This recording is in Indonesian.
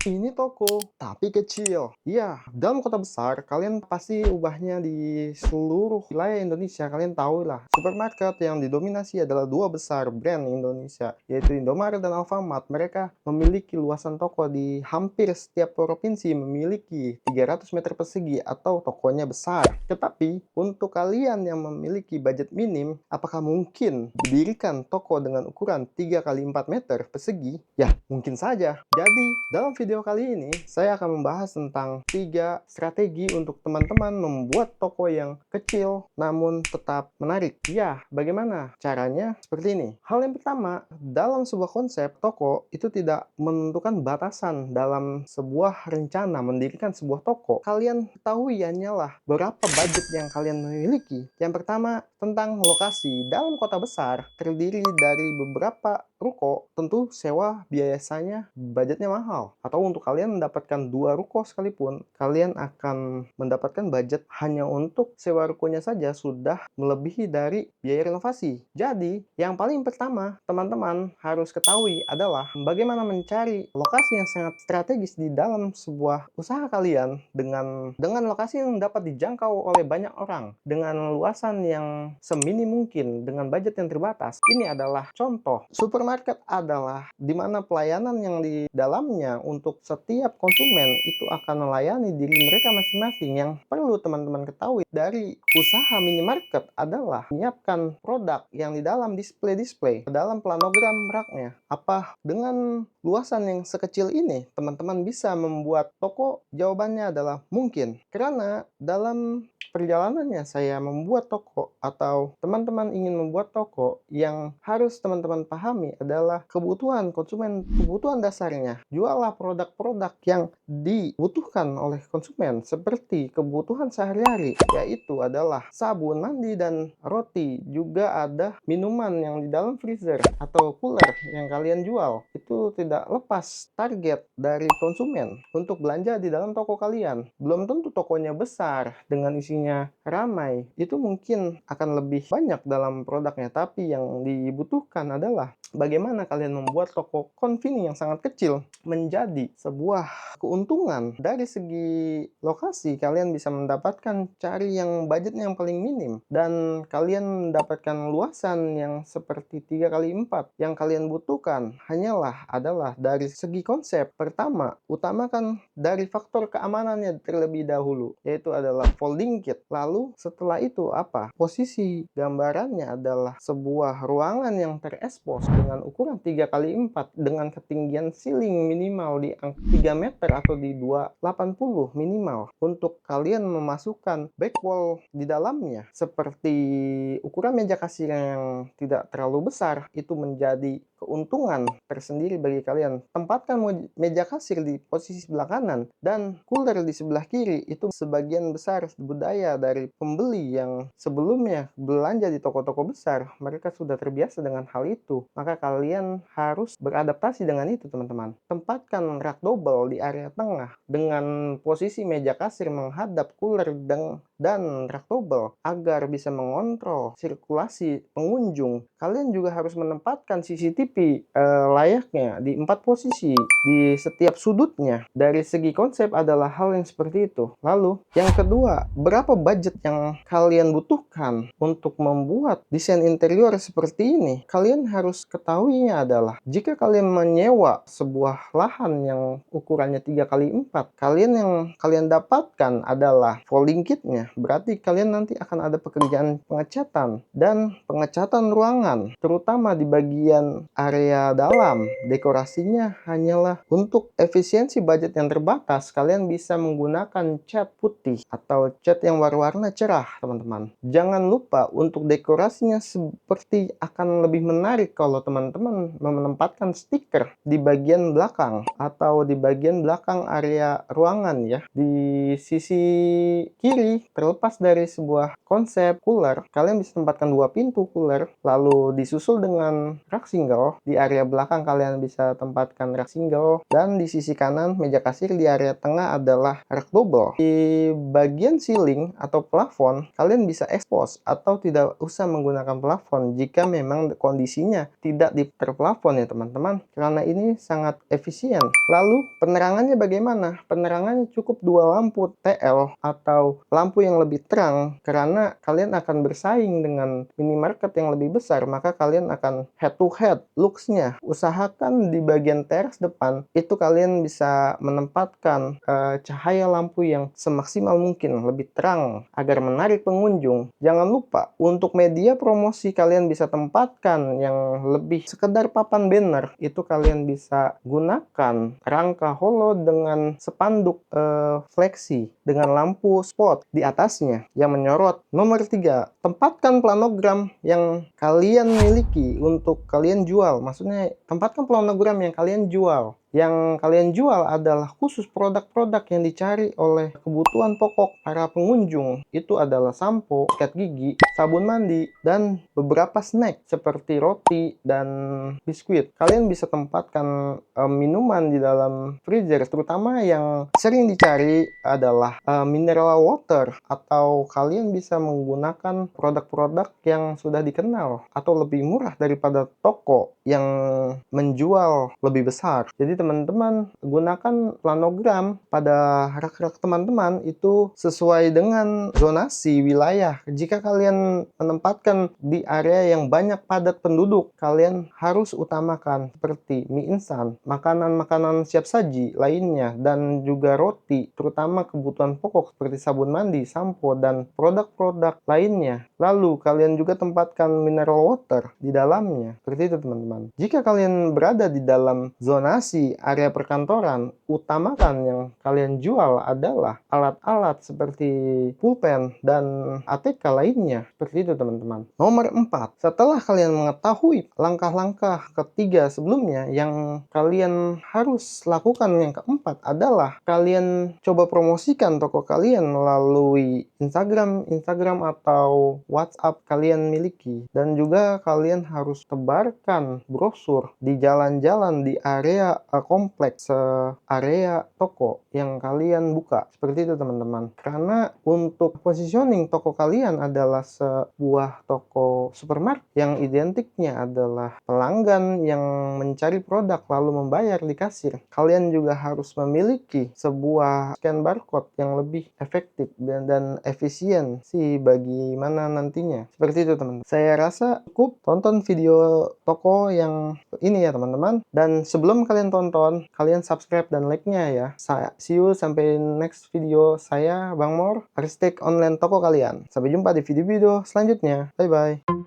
Ini toko, tapi kecil. Iya, dalam kota besar, kalian pasti ubahnya di seluruh wilayah Indonesia. Kalian tahu lah, supermarket yang didominasi adalah dua besar brand Indonesia, yaitu Indomaret dan Alfamart. Mereka memiliki luasan toko di hampir setiap provinsi, memiliki 300 meter persegi atau tokonya besar. Tetapi, untuk kalian yang memiliki budget minim, apakah mungkin didirikan toko dengan ukuran 3 kali 4 meter persegi? Ya, mungkin saja. Jadi, dalam video kali ini, saya akan membahas tentang 3 strategi untuk teman-teman membuat toko yang kecil namun tetap menarik. Ya, bagaimana caranya? Seperti ini. Hal yang pertama, dalam sebuah konsep toko itu tidak menentukan batasan dalam sebuah rencana mendirikan sebuah toko. Kalian ketahui hanyalah berapa budget yang kalian memiliki. Yang pertama, tentang lokasi. Dalam kota besar, terdiri dari beberapa ruko, tentu sewa biasanya budgetnya mahal. Atau untuk kalian mendapatkan 2 ruko sekalipun, kalian akan mendapatkan budget hanya untuk sewa rukonya saja sudah melebihi dari biaya renovasi. Jadi, yang paling pertama teman-teman harus ketahui adalah bagaimana mencari lokasi yang sangat strategis di dalam sebuah usaha kalian dengan lokasi yang dapat dijangkau oleh banyak orang, dengan luasan yang seminim mungkin, dengan budget yang terbatas. Ini adalah contoh. Supermarket adalah di mana pelayanan yang di dalamnya untuk setiap konsumen itu akan melayani diri mereka masing-masing. Yang perlu teman-teman ketahui dari usaha minimarket adalah menyiapkan produk yang di dalam display-display, dalam planogram raknya. Apa dengan luasan yang sekecil ini teman-teman bisa membuat toko? Jawabannya adalah mungkin. Karena dalam perjalanannya saya membuat toko atau teman-teman ingin membuat toko, yang harus teman-teman pahami adalah kebutuhan konsumen, kebutuhan dasarnya. Jualah produk-produk yang dibutuhkan oleh konsumen seperti kebutuhan sehari-hari, yaitu adalah sabun mandi dan roti. Juga ada minuman yang di dalam freezer atau cooler yang kalian jual. Itu tidak lepas target dari konsumen untuk belanja di dalam toko kalian. Belum tentu tokonya besar dengan isinya ramai, itu mungkin akan lebih banyak dalam produknya, tapi yang dibutuhkan adalah bagaimana kalian membuat toko konveni yang sangat kecil menjadi sebuah keuntungan. Dari segi lokasi, kalian bisa mendapatkan cari yang budgetnya yang paling minim, dan kalian mendapatkan luasan yang seperti 3 kali 4. Yang kalian butuhkan hanyalah adalah dari segi konsep. Pertama, utamakan dari faktor keamanannya terlebih dahulu, yaitu adalah folding kit. Lalu setelah itu apa? Posisi gambarannya adalah sebuah ruangan yang terekspos dengan ukuran 3 kali 4 dengan ketinggian ceiling minimal di angka 3 meter atau di 280 minimal. Untuk kalian memasukkan back wall di dalamnya seperti ukuran meja kasir yang tidak terlalu besar, itu menjadi keuntungan tersendiri bagi kalian. Tempatkan meja kasir di posisi sebelah kanan dan cooler di sebelah kiri. Itu sebagian besar budaya dari pembeli yang sebelumnya belanja di toko-toko besar. Mereka sudah terbiasa dengan hal itu. Maka kalian harus beradaptasi dengan itu, teman-teman. Tempatkan rak double di area tengah dengan posisi meja kasir menghadap cooler dan rak double agar bisa mengontrol sirkulasi pengunjung. Kalian juga harus menempatkan CCTV layaknya di 4 posisi di setiap sudutnya. Dari segi konsep adalah hal yang seperti itu. Lalu yang kedua, berapa budget yang kalian butuhkan untuk membuat desain interior seperti ini? Kalian harus ketahuinya adalah jika kalian menyewa sebuah lahan yang ukurannya 3 kali 4, yang kalian dapatkan adalah folding kitnya. Berarti kalian nanti akan ada pekerjaan pengecatan dan pengecatan ruangan, terutama di bagian area dalam. Dekorasinya hanyalah untuk efisiensi budget yang terbatas. Kalian bisa menggunakan cat putih atau cat yang warna-warna cerah, teman-teman. Jangan lupa untuk dekorasinya seperti akan lebih menarik kalau teman-teman menempatkan stiker di bagian belakang atau di bagian belakang area ruangan ya. Di sisi kiri, terlepas dari sebuah konsep cooler, kalian bisa tempatkan 2 pintu cooler, lalu disusul dengan rak single. Di area belakang kalian bisa bisa tempatkan rak single, dan di sisi kanan meja kasir di area tengah adalah rak double. Di bagian ceiling atau plafon, kalian bisa expose atau tidak usah menggunakan plafon jika memang kondisinya tidak di terplafon ya teman-teman, karena ini sangat efisien. Lalu penerangannya bagaimana? Penerangannya cukup 2 lampu TL atau lampu yang lebih terang, karena kalian akan bersaing dengan minimarket yang lebih besar, maka kalian akan head to head looks-nya. Usahakan di bagian teras depan itu kalian bisa menempatkan cahaya lampu yang semaksimal mungkin, lebih terang agar menarik pengunjung. Jangan lupa untuk media promosi kalian bisa tempatkan yang lebih sekedar papan banner, itu kalian bisa gunakan rangka holo dengan spanduk fleksi dengan lampu spot di atasnya yang menyorot. Nomor 3, tempatkan planogram yang kalian miliki untuk kalian jual. Maksudnya tempatkan planogram yang kalian jual. Yang kalian jual adalah khusus produk-produk yang dicari oleh kebutuhan pokok para pengunjung. Itu adalah sampo, sikat gigi, sabun mandi, dan beberapa snack seperti roti dan biskuit. Kalian bisa tempatkan minuman di dalam freezer, terutama yang sering dicari adalah mineral water, atau kalian bisa menggunakan produk-produk yang sudah dikenal atau lebih murah daripada toko yang menjual lebih besar. Jadi teman-teman gunakan planogram pada rak-rak teman-teman itu sesuai dengan zonasi wilayah. Jika kalian menempatkan di area yang banyak padat penduduk, kalian harus utamakan seperti mie instan, makanan-makanan siap saji lainnya, dan juga roti, terutama kebutuhan pokok seperti sabun mandi, sampo, dan produk-produk lainnya. Lalu kalian juga tempatkan mineral water di dalamnya. Seperti itu teman-teman. Jika kalian berada di dalam zonasi area perkantoran, utamakan yang kalian jual adalah alat-alat seperti pulpen dan ATK lainnya. Seperti itu teman-teman. Nomor 4, setelah kalian mengetahui langkah-langkah ketiga sebelumnya, yang kalian harus lakukan yang keempat adalah kalian coba promosikan toko kalian melalui Instagram atau WhatsApp kalian miliki, dan juga kalian harus tebarkan brosur di jalan-jalan di area kompleks area toko yang kalian buka. Seperti itu teman-teman. Karena untuk positioning toko kalian adalah sebuah toko supermarket yang identiknya adalah pelanggan yang mencari produk lalu membayar di kasir. Kalian juga harus memiliki sebuah scan barcode yang lebih efektif dan efisien sih bagi mana nantinya. Seperti itu teman-teman. Saya rasa cukup tonton video toko yang ini ya teman-teman. Dan sebelum kalian tonton, kalian subscribe dan like-nya ya. See you sampai next video. Saya Bang Mor, arsitek online toko kalian. Sampai jumpa di video-video selanjutnya. Bye-bye.